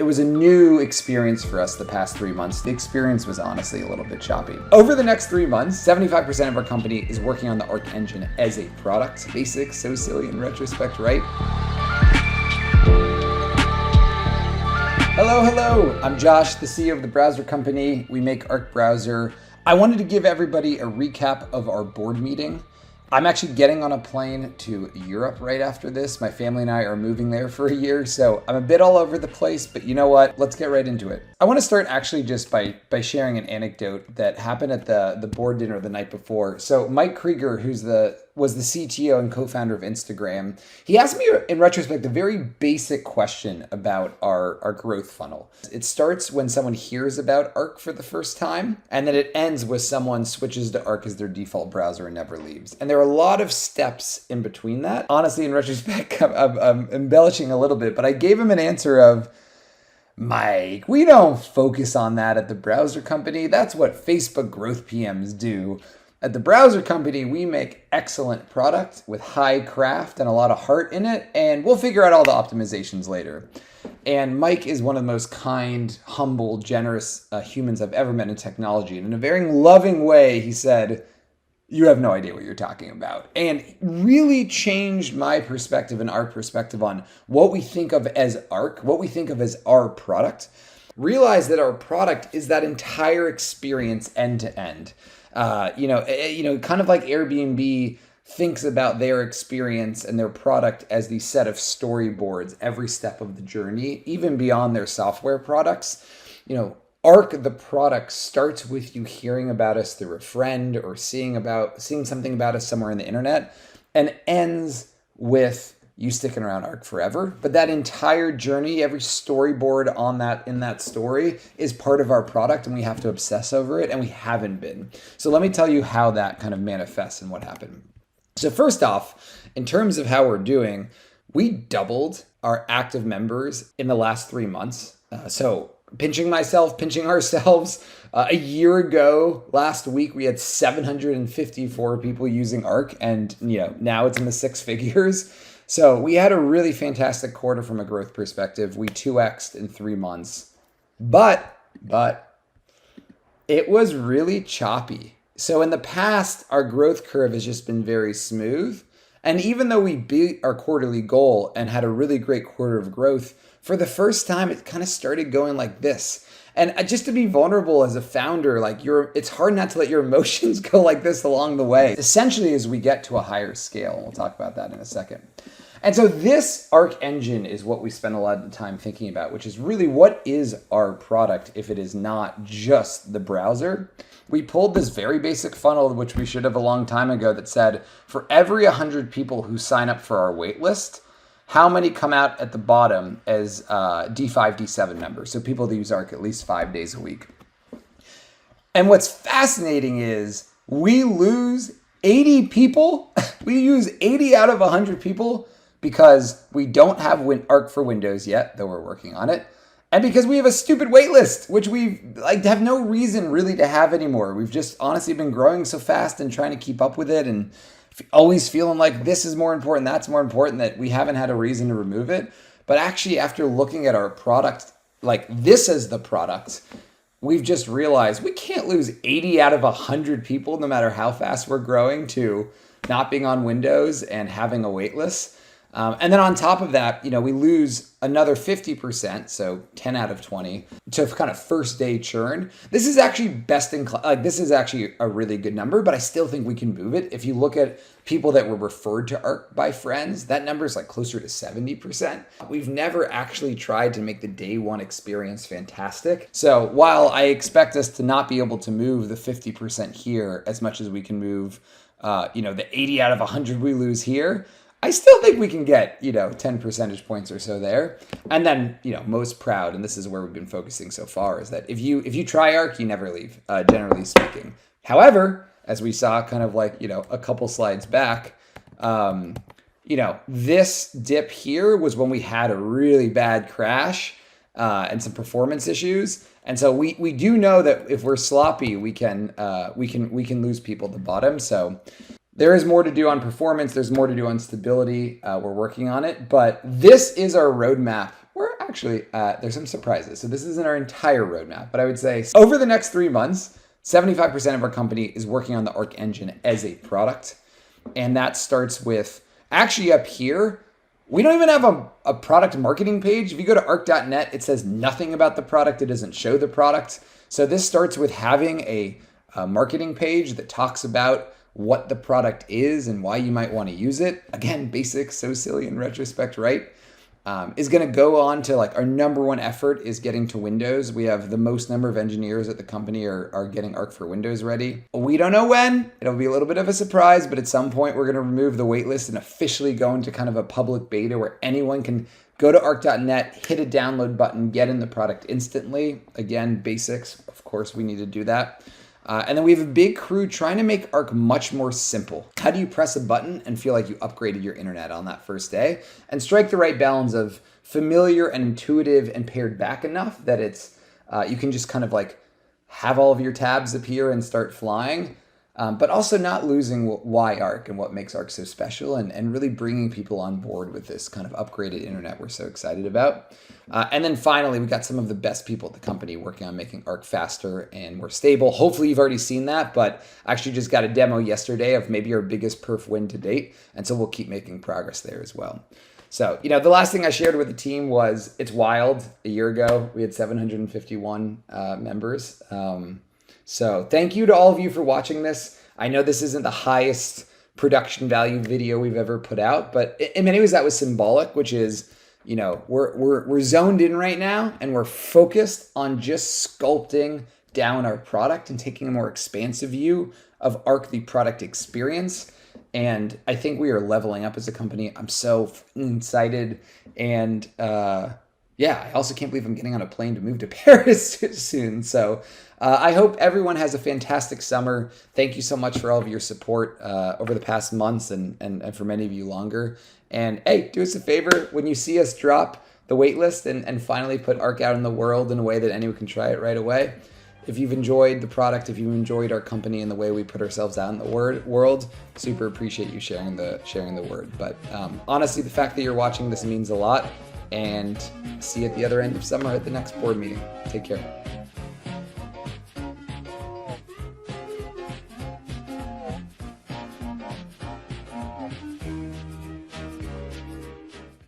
was a new experience for us the past 3 months. The experience was honestly a little bit choppy. Over the next 3 months, 75% of our company is working on the Arc engine as a product. Basic, so silly in retrospect, right? Hello. I'm Josh, the CEO of the browser company. We make Arc Browser. I wanted to give everybody a recap of our board meeting. I'm actually getting on a plane to Europe right after this. My family and I are moving there for a year, so I'm a bit all over the place, but you know what? Let's get right into it. I want to start actually just by sharing an anecdote that happened at the board dinner the night before. So Mike Krieger, was the CTO and co-founder of Instagram, he asked me in retrospect a very basic question about our growth funnel. It starts when someone hears about Arc for the first time, and then it ends with someone switches to Arc as their default browser and never leaves. And there are a lot of steps in between that. Honestly, in retrospect, I'm embellishing a little bit, but I gave him an answer of, Mike, we don't focus on that at the browser company. That's what Facebook growth PMs do. At the browser company, we make excellent product with high craft and a lot of heart in it, and we'll figure out all the optimizations later. And Mike is one of the most kind, humble, generous humans I've ever met in technology. And in a very loving way, he said, "You have no idea what you're talking about." And really changed my perspective and our perspective on what we think of as Arc, what we think of as our product. Realize that our product is that entire experience end to end. Kind of like Airbnb thinks about their experience and their product as the set of storyboards every step of the journey, even beyond their software products. Arc, the product, starts with you hearing about us through a friend or seeing something about us somewhere on the internet, and ends with you sticking around Arc forever. But that entire journey, every storyboard in that story is part of our product, and we have to obsess over it, and we haven't been. So let me tell you how that kind of manifests and what happened. So first off, in terms of how we're doing, we doubled our active members in the last 3 months. Pinching ourselves. A year ago, last week, we had 754 people using Arc, and now it's in the six figures. So we had a really fantastic quarter from a growth perspective. We 2x'd in 3 months, but it was really choppy. So in the past, our growth curve has just been very smooth. And even though we beat our quarterly goal and had a really great quarter of growth, for the first time, it kind of started going like this. And just to be vulnerable as a founder, it's hard not to let your emotions go like this along the way, essentially as we get to a higher scale. And we'll talk about that in a second. And so this Arc engine is what we spend a lot of time thinking about, which is really what is our product if it is not just the browser. We pulled this very basic funnel, which we should have a long time ago, that said, for every 100 people who sign up for our wait list, how many come out at the bottom as D5, D7 members? So people that use Arc at least 5 days a week. And what's fascinating is we lose 80 people. We use 80 out of 100 people because we don't have Arc for Windows yet, though we're working on it. And because we have a stupid wait list, which we have no reason really to have anymore. We've just honestly been growing so fast and trying to keep up with it and always feeling like this is more important, that's more important, that we haven't had a reason to remove it. But actually, after looking at our product, like this is the product, we've just realized we can't lose 80 out of 100 people, no matter how fast we're growing, to not being on Windows and having a wait list. And then on top of that, we lose another 50%, so 10 out of 20, to kind of first day churn. This is actually best in class. This is actually a really good number, but I still think we can move it. If you look at people that were referred to Arc by friends, that number is closer to 70%. We've never actually tried to make the day one experience fantastic. So while I expect us to not be able to move the 50% here as much as we can move, the 80 out of 100 we lose here, I still think we can get, 10 percentage points or so there. And then, most proud, and this is where we've been focusing so far, is that if you try Arc, you never leave, generally speaking. However, as we saw kind of a couple slides back, this dip here was when we had a really bad crash and some performance issues. And so we do know that if we're sloppy, we can lose people at the bottom. So there is more to do on performance. There's more to do on stability. We're working on it. But this is our roadmap there's some surprises. So this isn't our entire roadmap, but I would say over the next 3 months, 75% of our company is working on the Arc engine as a product. And that starts with, actually up here, we don't even have a product marketing page. If you go to arc.net, it says nothing about the product. It doesn't show the product. So this starts with having a marketing page that talks about what the product is and why you might want to use it. Again, basics, so silly in retrospect, right? Is going to go on to like our number one effort is getting to Windows. We have the most number of engineers at the company are getting Arc for Windows ready. We don't know when. It'll be a little bit of a surprise, but at some point we're going to remove the waitlist and officially go into kind of a public beta where anyone can go to arc.net, hit a download button, get in the product instantly. Again, basics. Of course, we need to do that. And then we have a big crew trying to make Arc much more simple. How do you press a button and feel like you upgraded your internet on that first day? And strike the right balance of familiar and intuitive and pared back enough that it's you can just kind of like have all of your tabs appear and start flying, but also not losing why Arc and what makes Arc so special and really bringing people on board with this kind of upgraded internet we're so excited about. And then finally, we got some of the best people at the company working on making Arc faster and more stable. Hopefully you've already seen that, but I actually just got a demo yesterday of maybe our biggest perf win to date. And so we'll keep making progress there as well. So, the last thing I shared with the team was it's wild. A year ago, we had 751 members. So thank you to all of you for watching this. I know this isn't the highest production value video we've ever put out, but in many ways that was symbolic, which is, we're zoned in right now and we're focused on just sculpting down our product and taking a more expansive view of Arc, the product experience. And I think we are leveling up as a company. I'm so excited. And I also can't believe I'm getting on a plane to move to Paris soon. So I hope everyone has a fantastic summer. Thank you so much for all of your support over the past months and for many of you longer. And hey, do us a favor when you see us drop the waitlist and finally put Arc out in the world in a way that anyone can try it right away. If you've enjoyed the product, if you enjoyed our company and the way we put ourselves out in the world, super appreciate you sharing the word. But honestly, the fact that you're watching this means a lot. And see you at the other end of summer at the next board meeting. Take care.